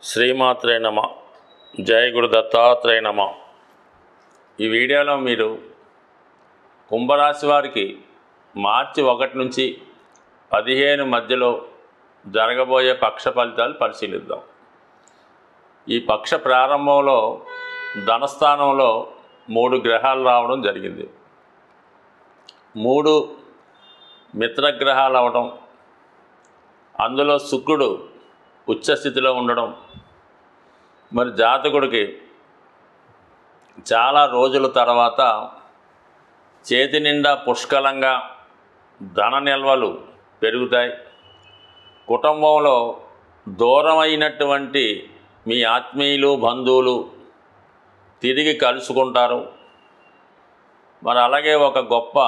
శ్రీమాత్రే నమ. జయ గురు దత్తాత్రేయ నమ. ఈ వీడియోలో మీరు కుంభరాశి వారికి మార్చి 1 నుంచి 15 మధ్యలో జరగబోయే పక్ష ఫలితాలు పరిశీలిద్దాం. ఈ పక్ష ప్రారంభంలో ధనస్థానంలో 3 గ్రహాలు రావడం జరిగింది. 3 మిత్రగ్రహాలు అవడం, అందులో శుక్రుడు ఉచ్చస్థితిలో ఉండడం, మరి జాతకుడికి చాలా రోజుల తర్వాత చేతి నిండా పుష్కలంగా ధన నిల్వలు పెరుగుతాయి. కుటుంబంలో దూరమైనటువంటి మీ ఆత్మీయులు బంధువులు తిరిగి కలుసుకుంటారు. మరి అలాగే ఒక గొప్ప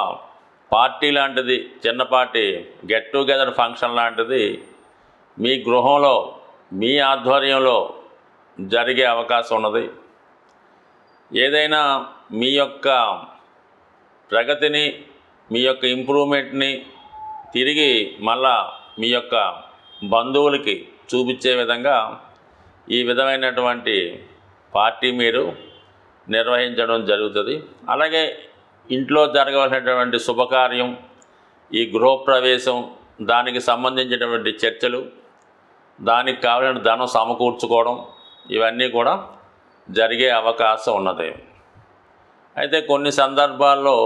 పార్టీ లాంటిది, చిన్నపాటి గెట్ టుగెదర్ ఫంక్షన్ లాంటిది మీ గృహంలో మీ ఆధ్వర్యంలో జరిగే అవకాశం ఉన్నది. ఏదైనా మీ యొక్క ప్రగతిని, మీ యొక్క ఇంప్రూవ్మెంట్ని తిరిగి మళ్ళా మీ యొక్క బంధువులకి చూపించే విధంగా ఈ విధమైనటువంటి పార్టీ మీరు నిర్వహించడం జరుగుతుంది. అలాగే ఇంట్లో జరగవలసినటువంటి శుభకార్యం, ఈ గృహప్రవేశం, దానికి సంబంధించినటువంటి చర్చలు, దానికి కావాల్సిన ధనం సమకూర్చుకోవడం, ఇవన్నీ కూడా జరిగే అవకాశం ఉన్నది. అయితే కొన్ని సందర్భాల్లో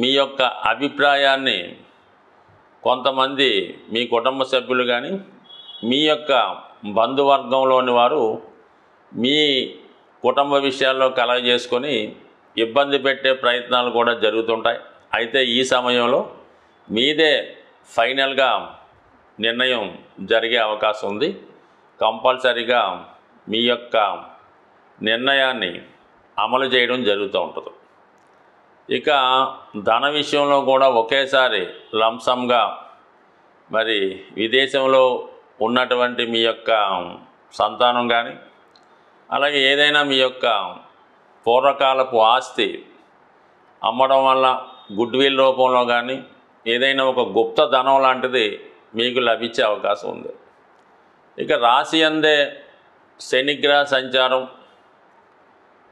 మీ యొక్క అభిప్రాయాన్ని కొంతమంది మీ కుటుంబ సభ్యులు కానీ మీ యొక్క బంధువర్గంలోని వారు మీ కుటుంబ విషయాల్లో కలగజేసుకొని ఇబ్బంది పెట్టే ప్రయత్నాలు కూడా జరుగుతుంటాయి. అయితే ఈ సమయంలో మీదే ఫైనల్గా నిర్ణయం జరిగే అవకాశం ఉంది. కంపల్సరీగా మీ యొక్క నిర్ణయాన్ని అమలు చేయడం జరుగుతూ ఉంటుంది. ఇక ధన విషయంలో కూడా ఒకేసారి లంసంగా మరి విదేశంలో ఉన్నటువంటి మీ యొక్క సంతానం కానీ, అలాగే ఏదైనా మీ యొక్క పూర్వకాలపు ఆస్తి అమ్మడం వల్ల గుడ్విల్ రూపంలో కానీ ఏదైనా ఒక గుప్త ధనం లాంటిది మీకు లభించే అవకాశం ఉంది. ఇక రాశి అందే శనిగ్రహ సంచారం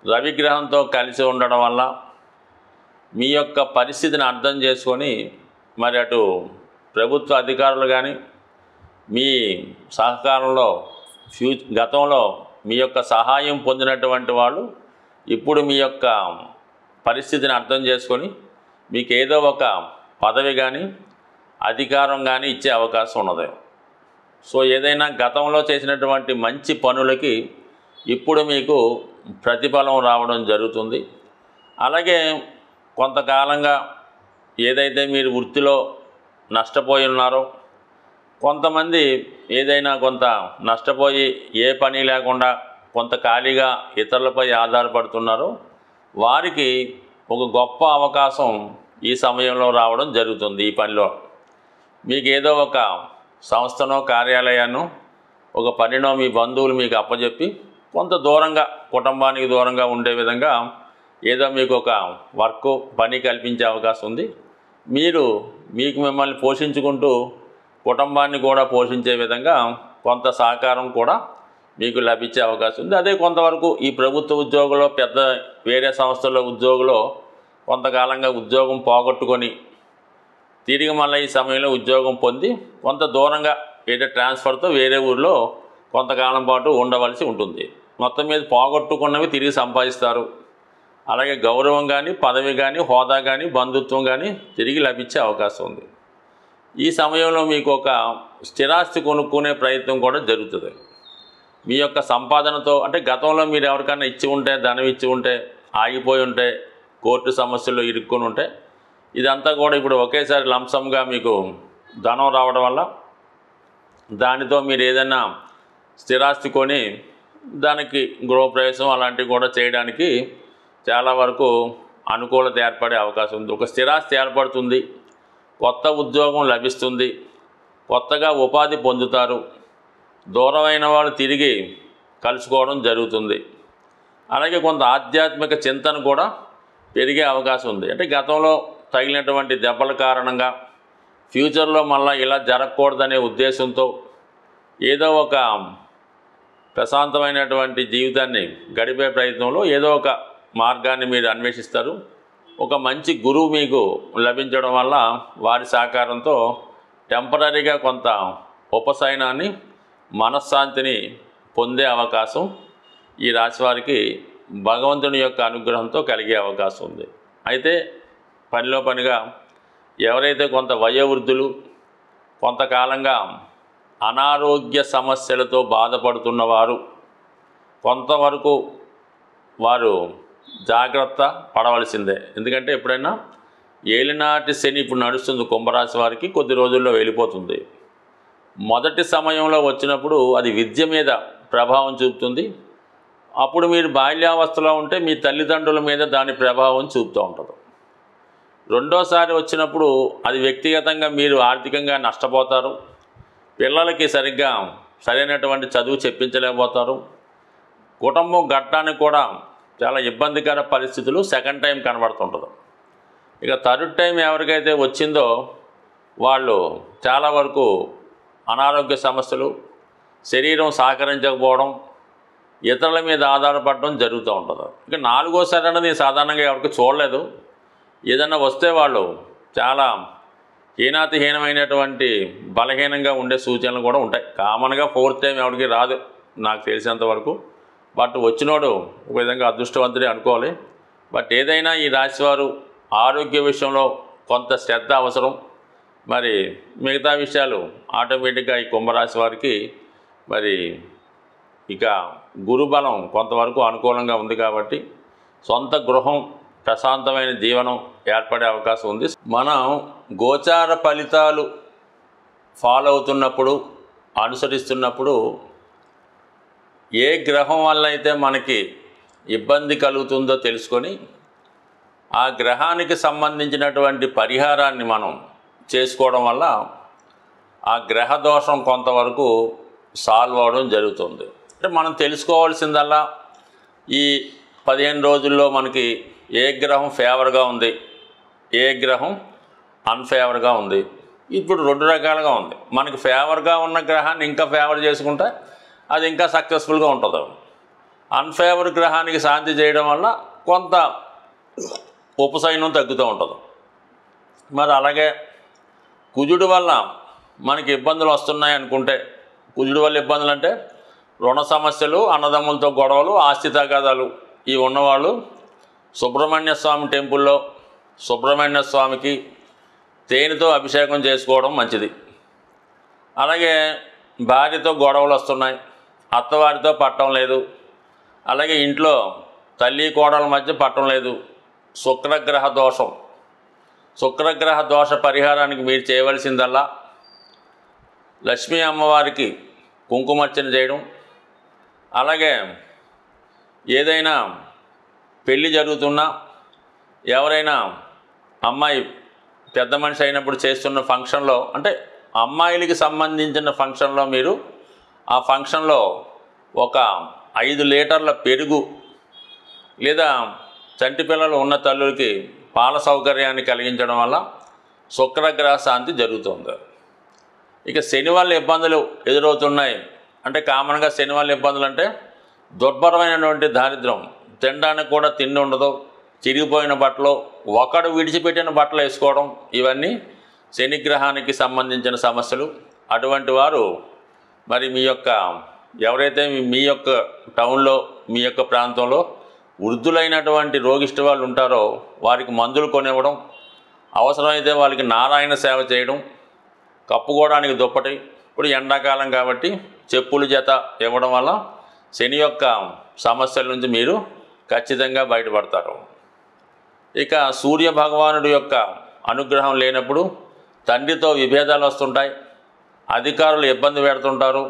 రవిగ్రహంతో కలిసి ఉండడం వల్ల మీ యొక్క పరిస్థితిని అర్థం చేసుకొని మరి అటు ప్రభుత్వ అధికారులు కానీ మీ సహకారంలో గతంలో మీ యొక్క సహాయం పొందినటువంటి వాళ్ళు ఇప్పుడు మీ యొక్క పరిస్థితిని అర్థం చేసుకొని మీకు ఏదో ఒక పదవి కానీ అధికారం కానీ ఇచ్చే అవకాశం ఉన్నది. సో ఏదైనా గతంలో చేసినటువంటి మంచి పనులకి ఇప్పుడు మీకు ప్రతిఫలం రావడం జరుగుతుంది. అలాగే కొంతకాలంగా ఏదైతే మీరు వృత్తిలో నష్టపోయి ఉన్నారో, కొంతమంది ఏదైనా కొంత నష్టపోయి ఏ పని లేకుండా కొంత ఖాళీగా ఇతరులపై ఆధారపడుతున్నారో వారికి ఒక గొప్ప అవకాశం ఈ సమయంలో రావడం జరుగుతుంది. ఈ పనిలో మీకు ఏదో ఒక సంస్థనో కార్యాలయాన్నో ఒక పనినో మీ బంధువులు మీకు అప్పచెప్పి కొంత దూరంగా, కుటుంబానికి దూరంగా ఉండే విధంగా ఏదో మీకు ఒక వర్క్ పని కల్పించే అవకాశం ఉంది. మీకు మిమ్మల్ని పోషించుకుంటూ కుటుంబాన్ని కూడా పోషించే విధంగా కొంత సహకారం కూడా మీకు లభించే అవకాశం ఉంది. అదే కొంతవరకు ఈ ప్రభుత్వ ఉద్యోగులు, పెద్ద వేరే సంస్థల్లో ఉద్యోగులు కొంతకాలంగా ఉద్యోగం పోగొట్టుకొని తిరిగి మళ్ళీ ఈ సమయంలో ఉద్యోగం పొంది కొంత దూరంగా ఏదో ట్రాన్స్ఫర్తో వేరే ఊరిలో కొంతకాలం పాటు ఉండవలసి ఉంటుంది. మొత్తం మీద పోగొట్టుకున్నవి తిరిగి సంపాదిస్తారు. అలాగే గౌరవం కానీ, పదవి కానీ, హోదా కానీ, బంధుత్వం కానీ తిరిగి లభించే అవకాశం ఉంది. ఈ సమయంలో మీకు ఒక స్థిరాస్తి కొనుక్కునే ప్రయత్నం కూడా జరుగుతుంది. మీ యొక్క సంపాదనతో, అంటే గతంలో మీరు ఎవరికైనా ఇచ్చి ఉంటే, ధనం ఇచ్చి ఉంటే, ఆగిపోయి ఉంటే, కోర్టు సమస్యల్లో ఇరుక్కొని ఉంటే ఇదంతా కూడా ఇప్పుడు ఒకేసారి లంసంగా మీకు ధనం రావడం వల్ల దానితో మీరు ఏదైనా స్థిరాస్తి కొని దానికి గృహప్రవేశం అలాంటివి కూడా చేయడానికి చాలా వరకు అనుకూలత ఏర్పడే అవకాశం ఉంది. ఒక స్థిరాస్తి ఏర్పడుతుంది, కొత్త ఉద్యోగం లభిస్తుంది, కొత్తగా ఉపాధి పొందుతారు, దూరమైన వాళ్ళు తిరిగి కలుసుకోవడం జరుగుతుంది. అలాగే కొంత ఆధ్యాత్మిక చింతన కూడా పెరిగే అవకాశం ఉంది. అంటే గతంలో తగిలినటువంటి దెబ్బల కారణంగా ఫ్యూచర్లో మళ్ళీ ఇలా జరగకూడదనే ఉద్దేశంతో ఏదో ఒక ప్రశాంతమైనటువంటి జీవితాన్ని గడిపే ప్రయత్నంలో ఏదో ఒక మార్గాన్ని మీరు అన్వేషిస్తారు. ఒక మంచి గురువు మీకు లభించడం వల్ల వారి సహకారంతో టెంపరీగా కొంత ఉపశమనాన్ని, మనశ్శాంతిని పొందే అవకాశం ఈ రాశి వారికి భగవంతుని యొక్క అనుగ్రహంతో కలిగే అవకాశం ఉంది. అయితే పనిలో పనిగా ఎవరైతే కొంత వయోవృద్ధులు కొంతకాలంగా అనారోగ్య సమస్యలతో బాధపడుతున్నవారు కొంతవరకు వారు జాగ్రత్త పడవలసిందే. ఎందుకంటే ఎప్పుడైనా ఏలినాటి శని ఇప్పుడు నడుస్తుంది కుంభరాశి వారికి, కొద్ది రోజుల్లో వెళ్ళిపోతుంది. మొదటి సమయంలో వచ్చినప్పుడు అది విద్య మీద ప్రభావం చూపుతుంది. అప్పుడు మీరు బాల్యావస్థలో ఉంటే మీ తల్లిదండ్రుల మీద దాని ప్రభావం చూపుతూ ఉంటుంది. రెండోసారి వచ్చినప్పుడు అది వ్యక్తిగతంగా మీరు ఆర్థికంగా నష్టపోతారు. పిల్లలకి సరైనటువంటి చదువు చెప్పించలేకపోతారు. కుటుంబం గట్టడానికి కూడా చాలా ఇబ్బందికర పరిస్థితులు సెకండ్ టైం కనబడుతుంటుంది. ఇక థర్డ్ టైం ఎవరికైతే వచ్చిందో వాళ్ళు చాలా వరకు అనారోగ్య సమస్యలు, శరీరం సహకరించకపోవడం, ఇతరుల మీద ఆధారపడడం జరుగుతూ ఉంటుంది. ఇక నాలుగోసారి అనేది నేను సాధారణంగా ఎవరికి చూడలేదు. ఏదన్నా వస్తే వాళ్ళు చాలా హీనాతిహీనమైనటువంటి బలహీనంగా ఉండే సూచనలు కూడా ఉంటాయి. కామన్గా ఫోర్త్ టైం ఎవరికి రాదు నాకు తెలిసినంత వరకు. బట్ వచ్చినోడు ఒక విధంగా అదృష్టవంతుడే అనుకోవాలి. బట్ ఏదైనా ఈ రాశివారు ఆరోగ్య విషయంలో కొంత శ్రద్ధ అవసరం. మరి మిగతా విషయాలు ఆటోమేటిక్గా ఈ కుంభరాశి వారికి మరి ఇక గురుబలం కొంతవరకు అనుకూలంగా ఉంది కాబట్టి సొంత గృహం, ప్రశాంతమైన జీవనం ఏర్పడే అవకాశం ఉంది. మనం గోచార ఫలితాలు ఫాలో అవుతున్నప్పుడు, అనుసరిస్తున్నప్పుడు ఏ గ్రహం వల్ల అయితే మనకి ఇబ్బంది కలుగుతుందో తెలుసుకొని ఆ గ్రహానికి సంబంధించినటువంటి పరిహారాన్ని మనం చేసుకోవడం వల్ల ఆ గ్రహ దోషం కొంతవరకు సాల్వ్ అవడం జరుగుతుంది. అంటే మనం తెలుసుకోవాల్సిందల్లా ఈ 15 రోజుల్లో మనకి ఏ గ్రహం ఫేవర్గా ఉంది, ఏ గ్రహం అన్ఫేవర్గా ఉంది. ఇప్పుడు 2 రకాలుగా ఉంది. మనకి ఫేవర్గా ఉన్న గ్రహాన్ని ఇంకా ఫేవర్ చేసుకుంటే అది ఇంకా సక్సెస్ఫుల్గా ఉంటుంది. అన్ఫేవర్ గ్రహానికి శాంతి చేయడం వల్ల కొంత ఉపశమనం తగ్గుతూ ఉంటుంది. మరి అలాగే కుజుడి వల్ల మనకి ఇబ్బందులు వస్తున్నాయి అనుకుంటే, కుజుడి వల్ల ఇబ్బందులు అంటే రుణ సమస్యలు, అన్నదమ్ములతో గొడవలు, ఆస్తి తగాదాలు ఇవి ఉన్నవాళ్ళు సుబ్రహ్మణ్య స్వామి టెంపుల్లో సుబ్రహ్మణ్య స్వామికి తేనెతో అభిషేకం చేసుకోవడం మంచిది. అలాగే భార్యతో గొడవలు వస్తున్నాయి, అత్తవారితో పట్టం లేదు, అలాగే ఇంట్లో తల్లి కోడల మధ్య పట్టం లేదు, శుక్రగ్రహ దోషం. శుక్రగ్రహ దోష పరిహారానికి మీరు చేయవలసిందల్లా లక్ష్మీ అమ్మవారికి కుంకుమార్చన చేయడం, అలాగే ఏదైనా పెళ్ళి జరుగుతున్నా, ఎవరైనా అమ్మాయి పెద్ద మనిషి అయినప్పుడు చేస్తున్న ఫంక్షన్లో, అంటే అమ్మాయిలకి సంబంధించిన ఫంక్షన్లో మీరు ఆ ఫంక్షన్లో ఒక 5 లీటర్ల పెరుగు లేదా చంటి పిల్లలు ఉన్న తల్లులకి పాల సౌకర్యాన్ని కలిగించడం వల్ల శుక్రగ్రహ శాంతి జరుగుతుంది. ఇక శని వల్ల ఇబ్బందులు ఎదురవుతున్నాయి అంటే కామన్గా శని వల్ల ఇబ్బందులు అంటే దుర్భరమైనటువంటి దారిద్ర్యం, తినడానికి కూడా తిండి ఉండదు, చిరిగిపోయిన బట్టలు, ఒకడు విడిచిపెట్టిన బట్టలు వేసుకోవడం, ఇవన్నీ శనిగ్రహానికి సంబంధించిన సమస్యలు. అటువంటి వారు మరి మీ యొక్క ఎవరైతే మీ యొక్క టౌన్లో, మీ యొక్క ప్రాంతంలో వృద్ధులైనటువంటి రోగిష్టి వాళ్ళు ఉంటారో వారికి మందులు కొనివ్వడం, అవసరమైతే వాళ్ళకి నారాయణ సేవ చేయడం, కప్పుకోవడానికి దుప్పటి, ఇప్పుడు ఎండాకాలం కాబట్టి చెప్పుల జత ఇవ్వడం వల్ల శని యొక్క సమస్యల నుంచి మీరు ఖచ్చితంగా బయటపడతారు. ఇక సూర్య భగవానుడి యొక్క అనుగ్రహం లేనప్పుడు తండ్రితో విభేదాలు వస్తుంటాయి, అధికారులు ఇబ్బంది పెడుతుంటారు,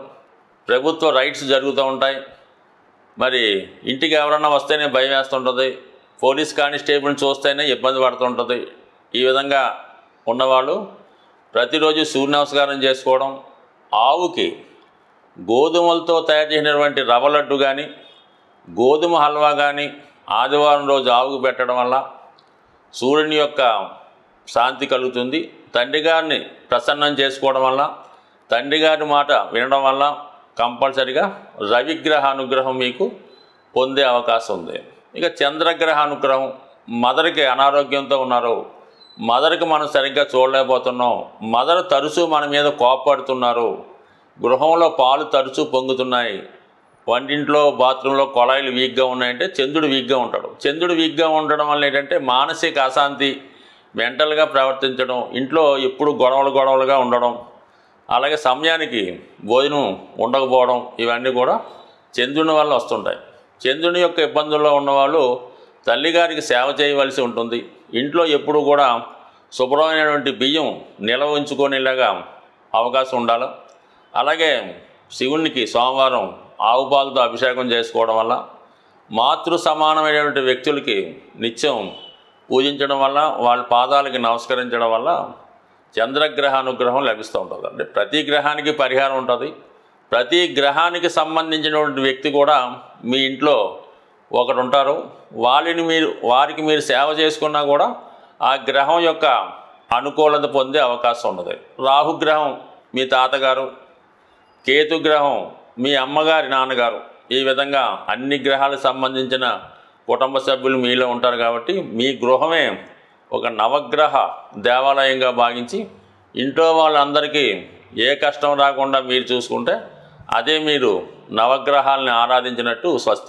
ప్రభుత్వ రైట్స్ జరుగుతూ ఉంటాయి. మరి ఇంటికి ఎవరన్నా వస్తేనే భయం వేస్తుంటుంది, పోలీస్ కానిస్టేబుల్ని చూస్తేనే ఇబ్బంది పడుతుంటుంది. ఈ విధంగా ఉన్నవాళ్ళు ప్రతిరోజు సూర్య నమస్కారం చేసుకోవడం, ఆవుకి గోధుమలతో తయారు చేసినటువంటి రవ్వ లడ్డు కానీ, గోధుమ హల్వా కానీ ఆదివారం రోజు ఆవుకు పెట్టడం వల్ల సూర్యుని యొక్క శాంతి కలుగుతుంది. తండ్రి గారిని ప్రసన్నం చేసుకోవడం వల్ల, తండ్రి గారి మాట వినడం వల్ల కంపల్సరిగా రవిగ్రహ అనుగ్రహం మీకు పొందే అవకాశం ఉంది. ఇక చంద్రగ్రహ అనుగ్రహం, మదర్కి అనారోగ్యంతో ఉన్నారు, మదర్కి మనం సరిగ్గా చూడలేకపోతున్నాం, మదర్ తరచూ మన మీద కోపపడుతున్నారు, గృహంలో పాలు తరచూ పొంగుతున్నాయి, వంటింట్లో బాత్రూంలో కొళాయిలు వీక్గా ఉన్నాయంటే చంద్రుడు వీక్గా ఉంటాడు. చంద్రుడు వీక్గా ఉండడం వల్ల ఏంటంటే మానసిక అశాంతి, మెంటల్గా ప్రవర్తించడం, ఇంట్లో ఎప్పుడు గొడవలుగా ఉండడం, అలాగే సమయానికి భోజనం ఉండకపోవడం, ఇవన్నీ కూడా చంద్రుని వల్ల వస్తుంటాయి. చంద్రుని యొక్క ఇబ్బందుల్లో ఉన్నవాళ్ళు తల్లిగారికి సేవ చేయవలసి ఉంటుంది. ఇంట్లో ఎప్పుడు కూడా శుభ్రమైనటువంటి బియ్యం నిల్వ ఉంచుకునేలాగా అవకాశం ఉండాలి. అలాగే శివునికి సోమవారం ఆవు పాలతో అభిషేకం చేసుకోవడం వల్ల, మాతృ సమానమైనటువంటి వ్యక్తులకి నిత్యం పూజించడం వల్ల, వాళ్ళ పాదాలకి నమస్కరించడం వల్ల చంద్రగ్రహ అనుగ్రహం లభిస్తూ ఉంటుంది. అంటే ప్రతి గ్రహానికి పరిహారం ఉంటుంది. ప్రతి గ్రహానికి సంబంధించినటువంటి వ్యక్తి కూడా మీ ఇంట్లో ఒకరు ఉంటారు. వారికి మీరు సేవ చేసుకున్నా కూడా ఆ గ్రహం యొక్క అనుకూలత పొందే అవకాశం ఉన్నది. రాహుగ్రహం మీ తాతగారు, కేతుగ్రహం మీ అమ్మగారి నాన్నగారు, ఈ విధంగా అన్ని గ్రహాలకు సంబంధించిన కుటుంబ సభ్యులు మీలో ఉంటారు. కాబట్టి మీ గృహమే ఒక నవగ్రహ దేవాలయంగా భావించి ఇంట్లో వాళ్ళందరికీ ఏ కష్టం రాకుండా మీరు చూసుకుంటే అదే మీరు నవగ్రహాలని ఆరాధించినట్టు స్వస్తి.